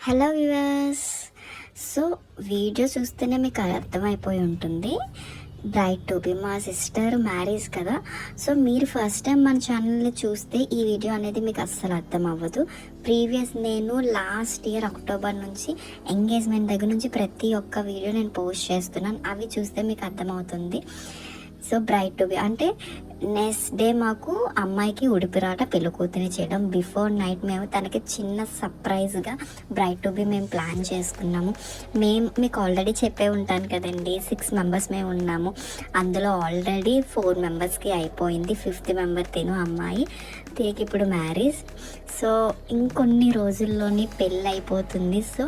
Hello viewers. So video చూస్తేనే మీకు అర్థమైపోయి ఉంటుంది, బ్రైడ్ టు బి మా సిస్టర్ మ్యారేజ్ కదా. సో మీరు ఫస్ట్ టైం మన ఛానల్ని చూస్తే ఈ వీడియో అనేది మీకు అస్సలు అర్థం అవ్వదు. నేను లాస్ట్ ఇయర్ అక్టోబర్ నుంచి ఎంగేజ్మెంట్ దగ్గర నుంచి ప్రతి ఒక్క వీడియో నేను పోస్ట్ చేస్తున్నాను, అవి చూస్తే మీకు అర్థమవుతుంది. సో బ్రైడ్ టు బి అంటే నెక్స్ట్ డే మాకు అమ్మాయికి ఉడిపిరాట పెళ్లి కూతుని చేయడం. బిఫోర్ నైట్ మేము తనకి చిన్న సర్ప్రైజ్గా బ్రైడ్ టు బి మేము ప్లాన్ చేసుకున్నాము. మీకు ఆల్రెడీ చెప్పే ఉంటాను కదండి, 6 మెంబర్స్ మేము ఉన్నాము. అందులో ఆల్రెడీ 4 మెంబర్స్కి అయిపోయింది, 5th మెంబర్ తిను అమ్మాయి, తిరిగి ఇప్పుడు మ్యారేజ్. సో ఇంకొన్ని రోజుల్లోని పెళ్ళి అయిపోతుంది. సో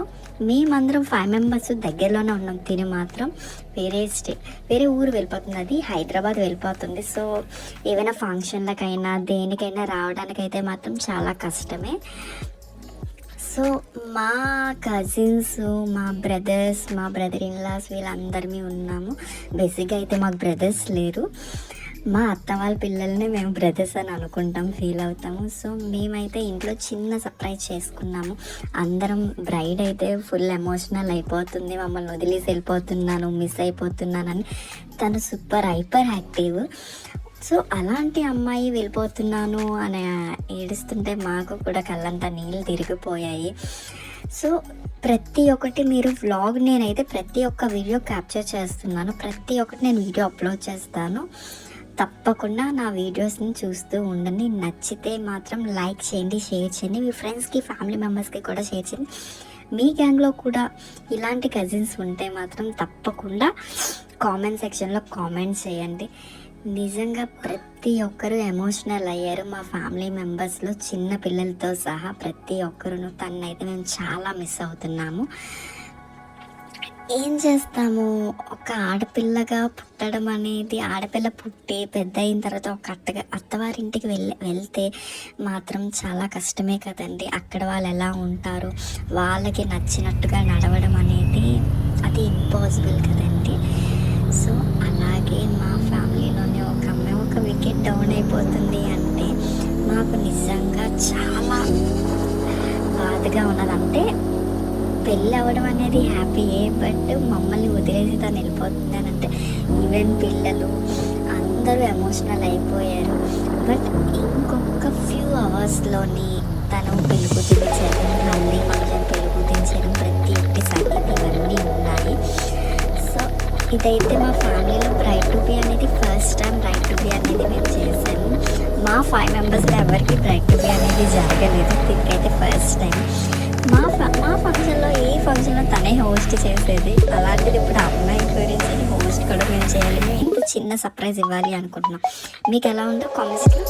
మేమందరం 5 మెంబర్స్ దగ్గరలోనే ఉన్నాం. తిని మాత్రం వేరే ఊరు వెళ్ళిపోతుంది, అది హైదరాబాద్ వెళ్ళిపోతుంది. సో ఏవైనా ఫంక్షన్లకైనా దేనికైనా రావడానికైతే మాత్రం చాలా కష్టమే. సో మా కజిన్స్, మా బ్రదర్ ఇన్లాస్ వీళ్ళందరినీ ఉన్నాము. బేసిక్గా అయితే మాకు బ్రదర్స్ లేరు, మా అత్త వాళ్ళ పిల్లల్ని మేము బ్రదర్స్ అని అనుకుంటాం, ఫీల్ అవుతాము. సో మేమైతే ఇంట్లో చిన్న సర్ప్రైజ్ చేసుకున్నాము. అందరం బ్రైడ్ అయితే ఫుల్ ఎమోషనల్ అయిపోతుంది, మమ్మల్ని వదిలేసి వెళ్ళిపోతున్నాను, మిస్ అయిపోతున్నానని. తను సూపర్ హైపర్ యాక్టివ్. సో అలాంటి అమ్మాయి వెళ్ళిపోతున్నాను అని ఏడుస్తుంటే మాకు కూడా కళ్ళంతా నీళ్ళు తిరిగిపోయాయి. సో ప్రతి ఒక్కటి మీరు వ్లాగ్, నేనైతే ప్రతి ఒక్క వీడియో క్యాప్చర్ చేస్తున్నాను, ప్రతి ఒక్కటి నేను వీడియో అప్లోడ్ చేస్తాను. తప్పకుండా నా వీడియోస్ని చూస్తూ ఉండండి. నచ్చితే మాత్రం లైక్ చేయండి, షేర్ చేయండి, మీ ఫ్రెండ్స్కి ఫ్యామిలీ మెంబర్స్కి కూడా షేర్ చేయండి. మీ గ్యాంగ్లో కూడా ఇలాంటి కజిన్స్ ఉంటే మాత్రం తప్పకుండా కామెంట్ సెక్షన్లో కామెంట్ చేయండి. నిజంగా ప్రతి ఒక్కరూ ఎమోషనల్ అయ్యారు, మా ఫ్యామిలీ మెంబర్స్లో చిన్న పిల్లలతో సహా ప్రతి ఒక్కరు. తనైతే మేము చాలా మిస్ అవుతున్నాము. ఏం చేస్తాము, ఒక ఆడపిల్లగా పుట్టడం అనేది, ఆడపిల్ల పుట్టి పెద్ద అయిన తర్వాత ఒక అత్తవారింటికి వెళ్తే మాత్రం చాలా కష్టమే కదండి. అక్కడ వాళ్ళు ఎలా ఉంటారు, వాళ్ళకి నచ్చినట్టుగా నడవడం అనేది అది ఇంపాసిబుల్ కదండి. సో అలాగే మా ఫ్యామిలీలోనే ఒక అమ్మాయి ఒక వికెట్ డౌన్ అయిపోతుంది అంటే మాకు నిజంగా చాలా బాధగా ఉన్నదంటే, పెళ్ళి అవ్వడం అనేది హ్యాపీయే, బట్ మమ్మల్ని వదిలేసి తను వెళ్ళిపోతుంది అని అంటే ఈవెన్ పిల్లలు అందరూ ఎమోషనల్ అయిపోయారు. బట్ ఇంకొక ఫ్యూ అవర్స్లోని తను పెళ్లి కూతురు చేయడం, మళ్ళీ మంగళం పెళ్లి కూతురు చేయడం, ప్రతి ఒక్కటి సంగీతం ఇవన్నీ ఉన్నాయి. సో ఇదైతే మా ఫ్యామిలీలో బ్రైడ్ టు బి అనేది first time braid to be అనేది మేము చేశాను. మా 5 మెంబర్స్లో ఎవరికి బ్రైడ్ టు బి అనేది జరగలేదు, దీనికైతే ఫస్ట్ టైం. మా ఫంక్షన్లో ఏ ఫంక్షన్లో తనే హోస్ట్ చేసేది, అలాంటిది ఇప్పుడు అమ్మాయి గురించి హోస్ట్ కూడా మేము చేయాలి. మేము ఇంకో చిన్న సర్ప్రైజ్ ఇవ్వాలి అనుకుంటున్నాం. మీకు ఎలా ఉందో కామెంట్స్లో